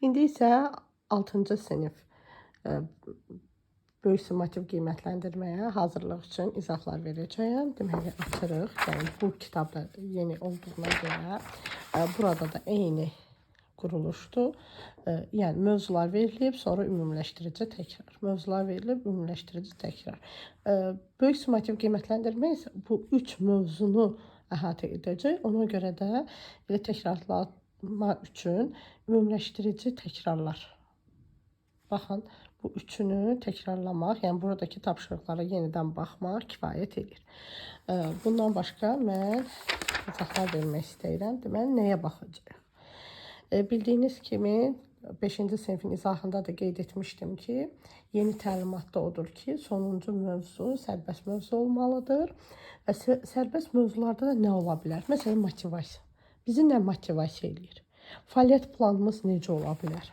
İndi isə 6-cı sinif böyük summativ qiymətləndirməyə hazırlıq üçün izahlar verəcəyəm. Deməli, açırıq. Yəni, bu kitabda yeni olduğuna görə burada da eyni quruluşdur. Yəni, mövzular verilib, sonra ümumiləşdirici təkrar. Mövzular verilib, ümumiləşdirici təkrar. Böyük summativ qiymətləndirmə isə bu 3 mövzunu əhatə edəcək. Ona görə də elə təkrarlama üçün ümumiləşdirici təkrarlar. Baxın, bu üçünü təkrarlamaq, yəni buradakı tapşırıqlara yenidən baxmaq kifayət edir. Bundan başqa mən izahlar vermək istəyirəm. Deməli, nəyə baxacağıq? Bildiyiniz kimi 5-ci sinifin izahında da qeyd etmişdim ki, yeni təlimatda odur ki, sonuncu mövzu sərbəst mövzu olmalıdır. Və sərbəst mövzularda da nə ola bilər? Məsələn, motivasiya. Bizi nə motivasiya edir? Fəaliyyət planımız necə ola bilər?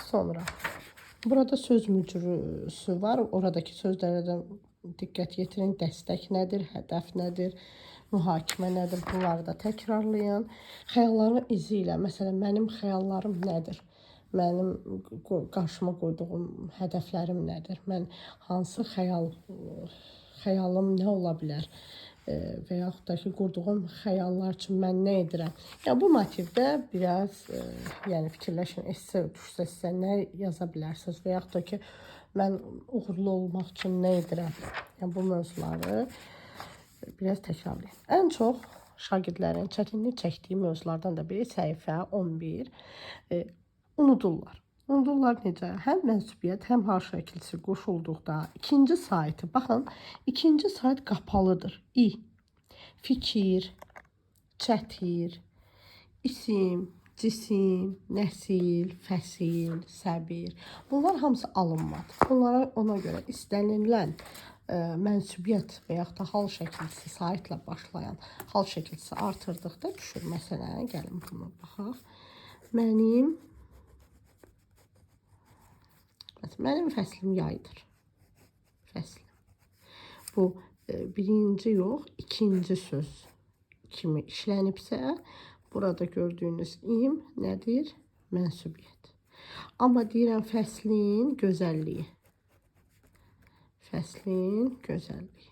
Sonra, burada söz mücrüsü var. Oradakı sözlərə diqqət yetirin. Dəstək nədir? Hədəf nədir? Mühakimə nədir? Bunları da təkrarlayın. Xəyalların izi ilə, məsələn, mənim xəyallarım nədir? Mənim qarşıma qoyduğum hədəflərim nədir? Mən hansı xəyalım nə ola bilər? Və yaxud da ki, qurduğum xəyallar üçün mən nə edirəm? Yəni, bu motivdə biraz fikirləşin, essə düşsə sizə nə yaza bilərsiniz? Və yaxud da ki, mən uğurlu olmaq üçün nə edirəm? Yəni, bu mövzuları biraz təkrarlayın. Ən çox şagirdlərin çətinlik çəkdiyi mövzulardan da biri səhifə 11. Unudurlar. Unudurlar necə? Həm mənsubiyyət, həm hal şəkilçisi qoşulduqda ikinci saytı, baxın, ikinci sayt qapalıdır. Fikir, çətir, isim, cisim, nəsil, fəsil, səbir. Bunlar hamısı alınmadı. Bunlara ona görə istənilən mənsubiyyət və yaxud da hal şəkilçisi saytla başlayan hal şəkilçisi artırdıqda düşür. Məsələn, gəlin buna baxaq. Mənim fəslim yaydır. Fəslim. Bu birinci yox, ikinci söz kimi işlənibsə, burada gördüyünüz im nədir? Mənsubiyyət. Amma deyirəm fəslin gözəlliyi. Fəslin gözəlliyi.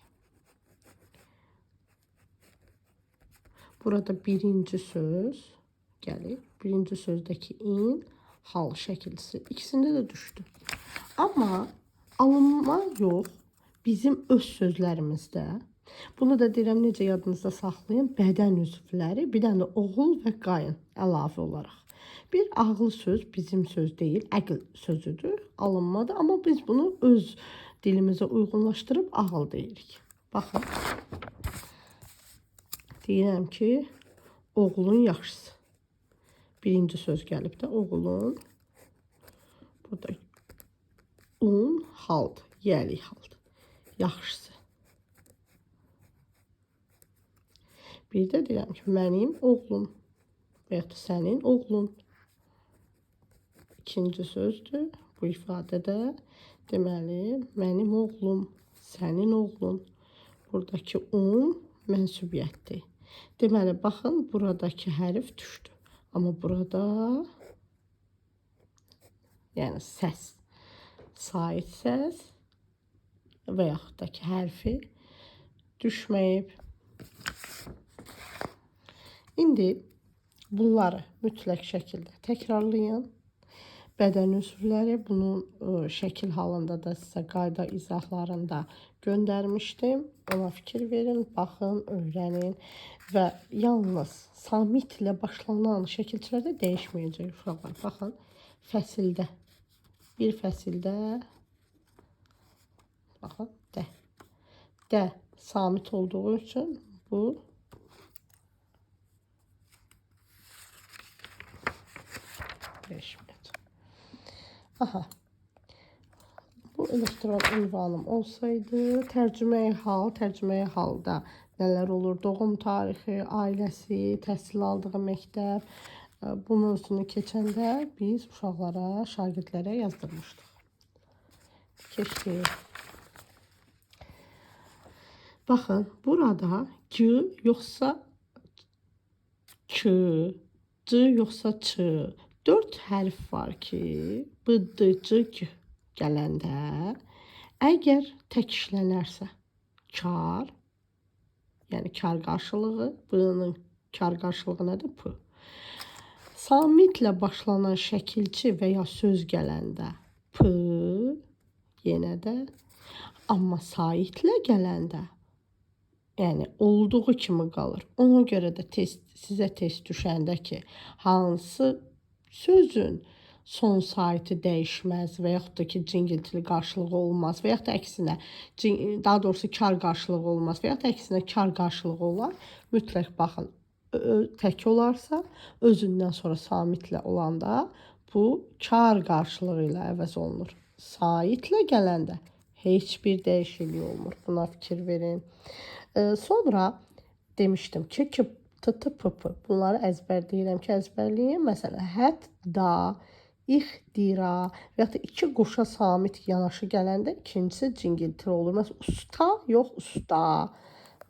Burada birinci söz gəlir. Birinci sözdəki in, hal şəkilçisi. İkisində də düşdü. Amma alınma yox, bizim öz sözlərimizdə. Bunu da deyirəm, necə yadınızda saxlayın? Bədən üzvləri, bir dənə oğul və qayın əlavə olaraq. Bir ağıl söz bizim söz deyil, əql sözüdür, alınmadı. Amma biz bunu öz dilimizə uyğunlaşdırıb ağıl deyirik. Baxın. Deyirəm ki, oğlun yaxşısı. Birinci söz gəlib də oğlun. Burada un haldır, yəlik haldır. Yaxşısı. Bir də deyirəm ki, mənim oğlum və yaxud da sənin oğlun. İkinci sözdür. Bu ifadədə deməli, mənim oğlum, sənin oğlun. Buradakı un mənsubiyyətdir. Deməli, baxın, buradakı hərf düşdü. Amma burada yəni səs, sait səs və yaxud da ki, hərfi düşməyib. İndi bunları mütləq şəkildə təkrarlayın. Bədən üzvləri, bunun şəkil halında da sizə qayda izahlarında göndərmişdim. Ona fikir verin, baxın, öyrənin və yalnız samit ilə başlanan şəkilçilərdə dəyişməyəcək uşaqlar. Baxın, fəsildə, bir fəsildə, baxın, də samit olduğu üçün bu dəyişməyəcək. Aha. Bu elektron ünvanım olsaydı, tərcüməyi halda nələr olur? Doğum tarixi, ailəsi, təhsil aldığı məktəb. Bu mövzunu keçəndə biz uşaqlara, şagirdlərə yazdırmışdıq. Keçdik. Baxın, burada g yoxsa k, c yoxsa ç, 4 hərf var ki, bıdıcık gələndə əgər tək işlənərsə kar, yəni kar qarşılığı, b-nin kar qarşılığı nədir? P. Samitlə başlanan şəkilçi və ya söz gələndə p, yenə də, amma saitlə gələndə, yəni olduğu kimi qalır. Ona görə də sizə test düşəndə ki, hansı sözün son saiti dəyişməz və yaxud da ki, cingiltili qarşılığı olmaz və yaxud da əksinə, daha doğrusu kar qarşılığı olmaz və yaxud da əksinə kar qarşılığı olar. Mütləq baxın, tək olarsa, özündən sonra samitlə olanda bu kar qarşılığı ilə əvəz olunur. Saitlə gələndə heç bir dəyişiklik olmur. Buna fikir verin. Sonra demişdim ki, bunları əzbərləyirəm ki, əzbərləyim. Məsələn, hətta, ixtira və ya da iki qoşa samit yanaşı gələndə ikincisi cingiltili olur. Məsələn, usta, yox usta.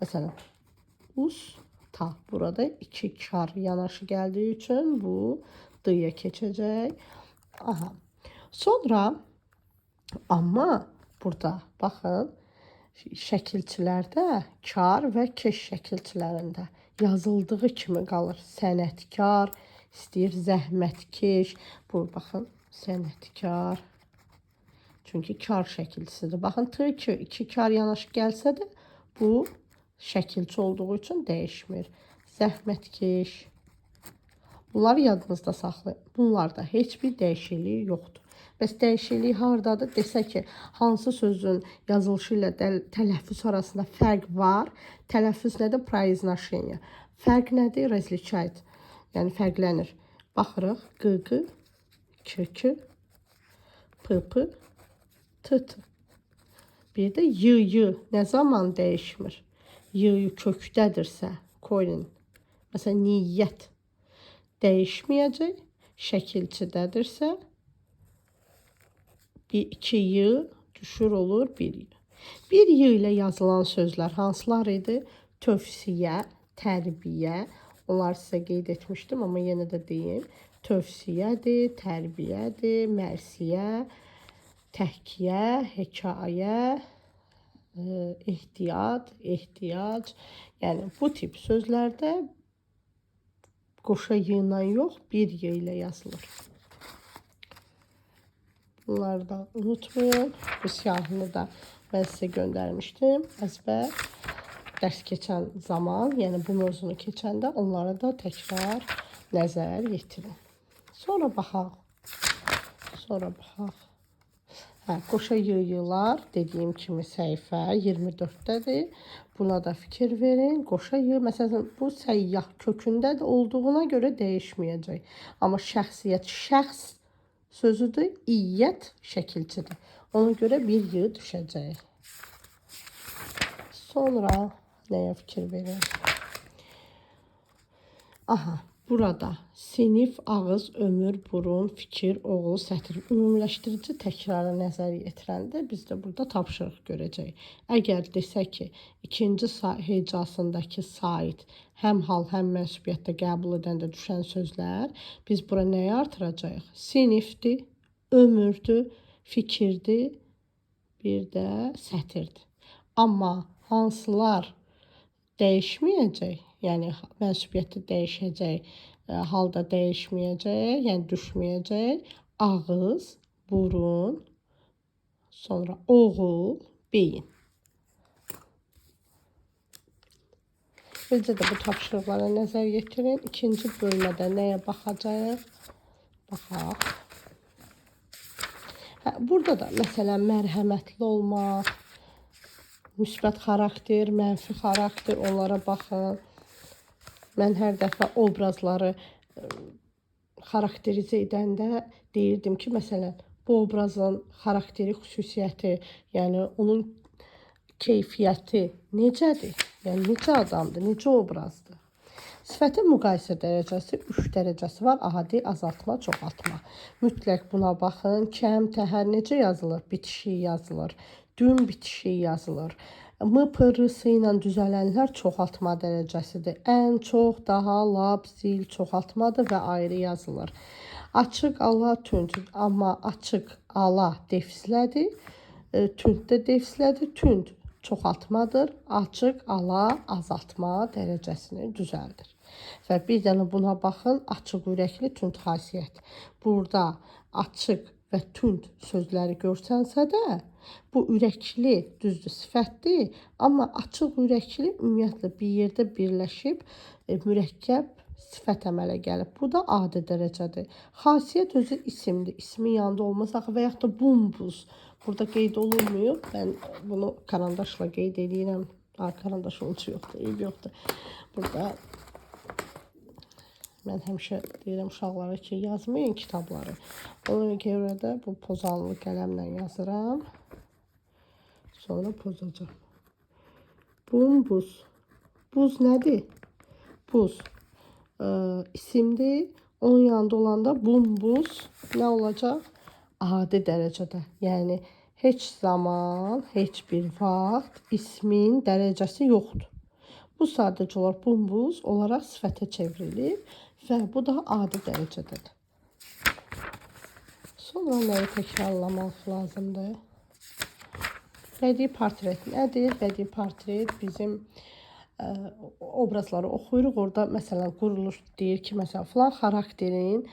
Məsələn, usta. Burada iki kar yanaşı gəldiyi üçün bu d-yə keçəcək. Aha. Sonra, amma burada baxın, şəkilçilərdə kar və keş şəkilçilərində yazıldığı kimi qalır. Sənətkar, istəyir zəhmətkeş. Bu, baxın, sənətkar. Çünki kar şəkilçisidir. Baxın, t-ki, iki kar yanaşı gəlsə də, bu şəkilçi olduğu üçün dəyişmir. Zəhmətkeş. Bunları yadınızda saxlayın. Bunlarda heç bir dəyişikliyi yoxdur. Bəs dəyişiklik hardadır? Desə ki, hansı sözün yazılışı ilə tələffüz arasında fərq var? Tələffüz nədir? Произношение. Fərq nədir? Различает. Yəni fərqlənir. Baxırıq. Q-qı, k-kı, p-pı, t-tı. Bir də y-y nə zaman dəyişmir? Y-y kökdədirsə, koyun. Məsələn, niyyət dəyişməyəcək. Şəkilçidədirsə, iki y düşür olur bir y. Bir y ilə yazılan sözlər hansılar idi? Tövsiyə, tərbiyə. Onlar sizə qeyd etmişdim, amma yenə də deyim. Tövsiyədir, tərbiyədir, mərsiyə, təhkiyə, hekayə, ehtiyat, ehtiyac. Yəni, bu tip sözlərdə qoşa y ilə yox, bir y ilə yazılır. Bunları da unutmayın. Bu siyahını da mən sizə göndərmişdim. Əzbər dərs keçən zaman, yəni bu mövzunu keçəndə onlara da təkrar nəzər yetirin. Sonra baxaq. Qoşa y-yılar dediyim kimi səhifə 24-dədir. Buna da fikir verin. Qoşa y, məsələn, bu səyyah kökündə də olduğuna görə dəyişməyəcək. Amma şəxsiyyət, şəxs sözüdür, iyyət şəkilçidir. Ona görə bir y düşəcək. Sonra nəyə fikir verin? Aha, burada sinif, ağız, ömür, burun, fikir, oğul, sətir, ümumiləşdirici təkrara nəzər yetirəndə biz də burada tapşırıq görəcəyik. Əgər desək ki, ikinci hecasındakı sait həm hal, həm mənsubiyyətdə qəbul edəndə düşən sözlər, biz bura nəyə artıracağıq? Sinifdir, ömürdür, fikirdir, bir də sətirdir. Amma hansılar dəyişməyəcək, yəni mənsubiyyəti dəyişəcək, halda dəyişməyəcək, yəni düşməyəcək. Ağız, burun, sonra oğul, beyin. Bizcə də bu tapşırıqlara nəzər yetirin. İkinci bölmədə nəyə baxacağıq? Baxaq. Burada da məsələn mərhəmətli olmaq, müsbət xarakter, mənfi xarakter, onlara baxın. Mən hər dəfə obrazları xarakterizə edəndə deyirdim ki, məsələn, bu obrazın xarakteri, xüsusiyyəti, yəni onun keyfiyyəti necədir? Yəni, necə adamdır, necə obrazdır? Sifətin müqayisə dərəcəsi 3 dərəcəsi var. Adi, azaltma, çoxaltma. Mütləq buna baxın. Kəm, təhər necə yazılır? Bitişik yazılır. Dün bitişik yazılır. M, P, R, S ilə düzələnlər çoxaltma dərəcəsidir. Ən, çox, daha, lap, zil çoxaltmadır və ayrı yazılır. Açıq ala tünd, amma açıq ala defislədir. Tünd də defislədir. Tünd çoxaltmadır. Açıq ala azaltma dərəcəsini düzəldir. Və bir dənə buna baxın. Açıq ürəkli tünd xasiyyət. Burada açıq və tünd sözləri görsənsə də, bu ürəkli düzdür sifətdir. Amma açıq ürəkli ümumiyyətlə bir yerdə birləşib mürəkkəb sifət əmələ gəlib. Bu da adi dərəcədir. Xasiyyət özü isimdir. İsmin yanında olmasa və yaxud da bumbuz. Burada qeyd olunmuyor. Mən bunu karandaşla qeyd edirəm. Karandaş olcu yoxdur, eyb yoxdur. Burada mən həmişə deyirəm uşaqlara ki, yazmayın kitabları. Ona görə də bu pozanlı qələmlə yazıram. Sonra pozacağım. Bumbuz. Buz nədir? Buz isimdir. Onun yanında olanda bumbuz nə olacaq? Adi dərəcədə. Yəni, heç zaman, heç bir vaxt ismin dərəcəsi yoxdur. Bu sadəcə olaraq bumbuz olaraq sifətə çevrilir və bu da adi dərəcədədir. Sonra onları təkrarlamaq lazımdır. Bədii portret nədir? Bədii portret bizim obrazları oxuyuruq. Orada məsələn quruluş deyir ki, məsələn filan xarakterin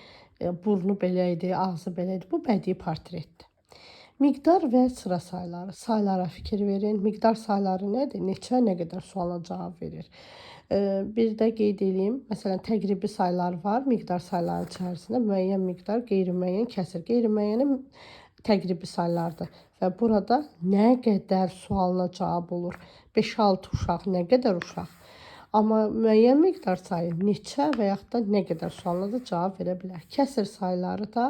burnu belə idi, ağzı belə idi. Bu bədii portretdir. Miqdar və sıra sayları. Saylara fikir verin. Miqdar sayları nədir? Neçə, nə qədər sualına cavab verir. Bir də qeyd edeyim. Məsələn, təqribi saylar var. Miqdar sayların içərisində müəyyən miqdar, qeyri-müəyyən kəsir. Qeyri-müəyyən təqribi saylardır. Və burada nə qədər sualına cavab olur. 5-6 uşaq, nə qədər uşaq? Amma müəyyən miqdar sayı neçə və yaxud da nə qədər sualına da cavab verə bilər. Kəsir sayları da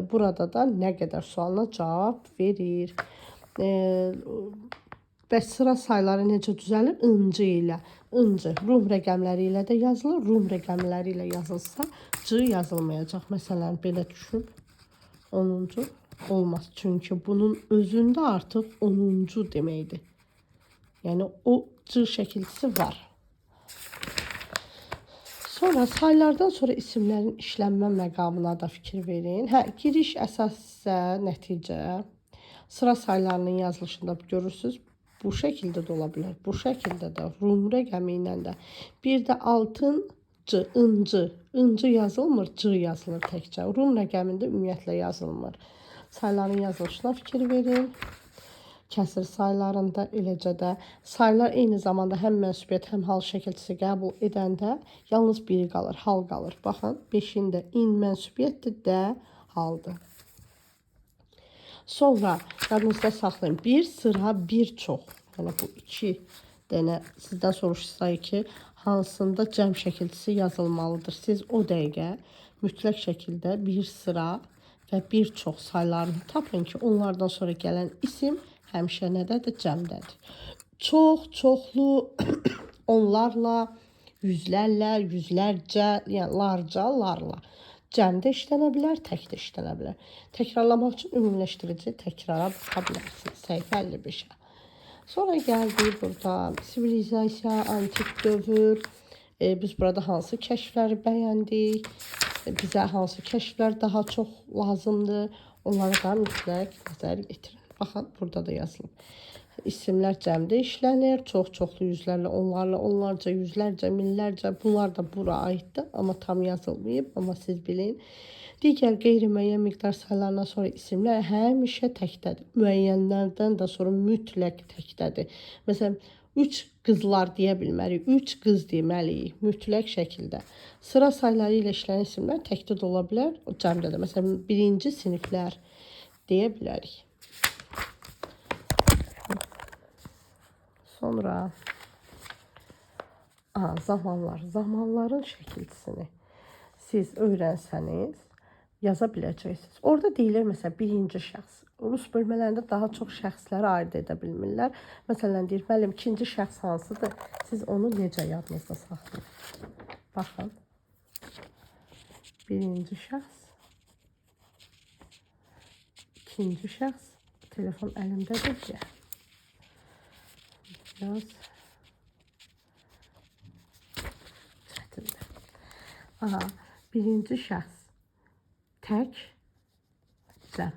burada da nə qədər sualına cavab verir. Bəs sıra sayları necə düzəlir? İnci ilə. İnci rum rəqəmləri ilə də yazılır. Rum rəqəmləri ilə yazılsa C yazılmayacaq. Məsələn, belə düşüb 10-cu olmaz. Çünki bunun özündə artıq 10-cu deməkdir. Yəni, o C şəkilçisi var. Sonra saylardan sonra isimlərin işlənmə məqamına da fikir verin. Giriş əsassə nəticə. Sıra saylarının yazılışında görürsünüz. Bu şəkildə də ola bilər. Bu şəkildə də rum rəqəmi ilə də. Bir də altın C, incı. İncı yazılmır, C yazılır təkcə. Rum rəqəmində ümumiyyətlə yazılmır. Sayların yazılışına fikir verin. Kəsir saylarında eləcə də saylar eyni zamanda həm mənsubiyyət, həm hal şəkilçisi qəbul edəndə yalnız biri qalır, hal qalır. Baxın, 5-in də in mənsubiyyətdir, də haldır. Sonra yadınızda saxlayın. Bir sıra, bir çox. Yəni bu 2 dənə sizdən soruşsa ki, hansında cəm şəkilçisi yazılmalıdır. Siz o dəqiqə mütləq şəkildə bir sıra və bir çox saylarını tapın ki, onlardan sonra gələn isim həmişə nədədir? Cəmdədir. Çox, çoxlu, onlarla, yüzlərlə, yüzlərcə, yəni larca, larla. Cəmdə işlənə bilər, tək də işlənə bilər. Təkrarlamaq üçün ümumiləşdirici təkrara baxa bilərsiniz. Səhifə 55-ə. Sonra gəldik burada sivilizasiya, antik dövr. Biz burada hansı kəşfləri bəyəndik? Bizə hansı kəşflər daha çox lazımdır? Onlara da mütləq nəzər yetirin. Baxın, burada da yazılıb. İsimlər cəmdə işlənir. Çox-çoxlu yüzlərlə, onlarla, onlarca, yüzlərcə, minlərcə. Bunlar da bura aiddir. Amma tam yazılmayıb. Amma siz bilin. Digər qeyri-müəyyən miqdar saylarından sonra isimlər həmişə təkdədir. Müəyyənlərdən də sonra mütləq təkdədir. Məsələn, 3 qızlar deyə bilmərik. 3 qız deməliyik. Mütləq şəkildə. Sıra sayları ilə işlənən isimlər təkdə də ola bilər. O cəmdə də. Məsələn, birinci siniflər deyə bilərik. Sonra zamanlar. Zamanların şəkilçisini siz öyrənsəniz yaza biləcəksiniz. Orada deyilir, məsələn, birinci şəxs. Rus bölmələrində daha çox şəxsləri aid edə bilmirlər. Məsələn, deyir, müəllim, ikinci şəxs hansıdır? Siz onu necə yadınızda saxlayın? Baxın. Birinci şəxs. İkinci şəxs. Telefon əlimdədir ki. Biraz çətindir. Birinci şəxs. tək, cəm.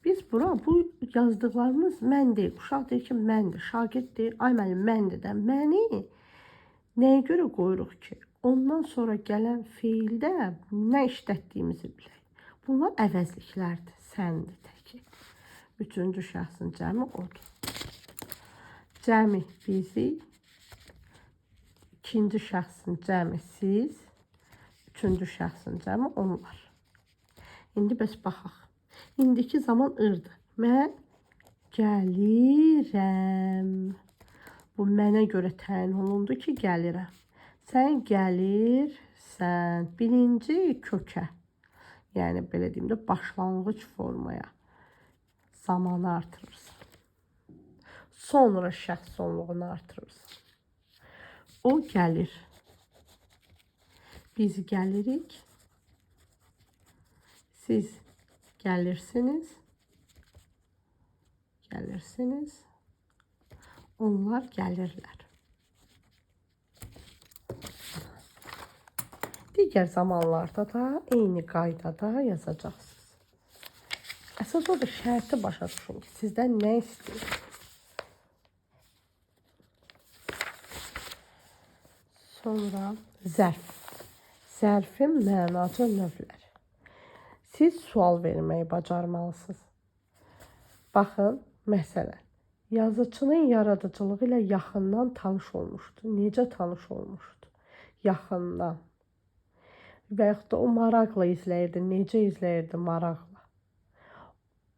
Biz bura bu yazdıqlarımız mən deyil. Uşaq deyir ki, məndir. Şagird deyir, ay müəllim məndir də. Məni nəyə görə qoyuruq ki, ondan sonra gələn feildə nə işlətdiyimizi bilək. Bunlar əvəzliklərdir. Səndir təki. Üçüncü şəxsin cəmi odur. Cəmi bizi, ikinci şəxsin cəmi siz, üçüncü şəxsin cəmi onlar. İndi bəs baxaq. İndiki zaman ırdı. Mən gəlirəm. Bu mənə görə təyin olundu ki, gəlirəm. Sən gəlirsən. Birinci kökə. Yəni, belə deyim də, başlanğıc formaya. Zamanı artırırsan. Sonra şəxs sonluğunu artırırsan. O gəlir. Biz gəlirik. Siz gəlirsiniz. Gəlirsiniz. Onlar gəlirlər. Digər zamanlarda da eyni qaydada yazacaqsınız. Əsas orada şərti başa düşün ki, sizdən nə istəyir? Sonra zərf. Zərfin mənaca növləri. Siz sual verməyi bacarmalısınız. Baxın, məsələn, yazıçının yaradıcılığı ilə yaxından tanış olmuşdu. Necə tanış olmuşdu? Yaxından. Və yaxud da o maraqla izləyirdi. Necə izləyirdi maraqla?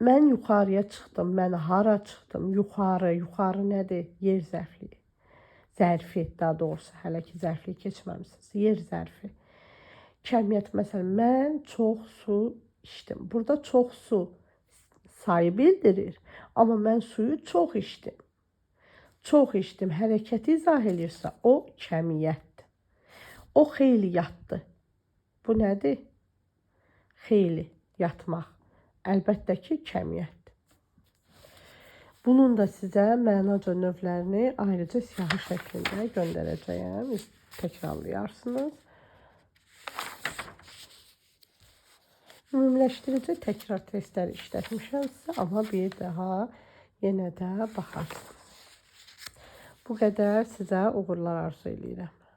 Mən yuxarıya çıxdım. Mən hara çıxdım? Yuxarı. Yuxarı nədir? Yer zərfliyi. Zərfi, daha doğrusu, hələ ki zərfliyi keçməmişsiniz. Yer zərfi. Kəmiyyət, məsələn, mən çox su içdim. Burada çox su sayı bildirir. Amma mən suyu çox içdim. Çox içdim. Hərəkəti izah edirsə, o kəmiyyətdir. O xeyli yatdı. Bu nədir? Xeyli yatmaq. Əlbəttə ki, kəmiyyətdir. Bunun da sizə mənaca növlərini ayrıca siyahı şəklində göndərəcəyəm. Təkrarlayarsınız. Ümumiləşdirici təkrar testləri işlətmişəmsə, amma bir daha yenə də baxarsınız. Bu qədər sizə uğurlar arzu edirəm.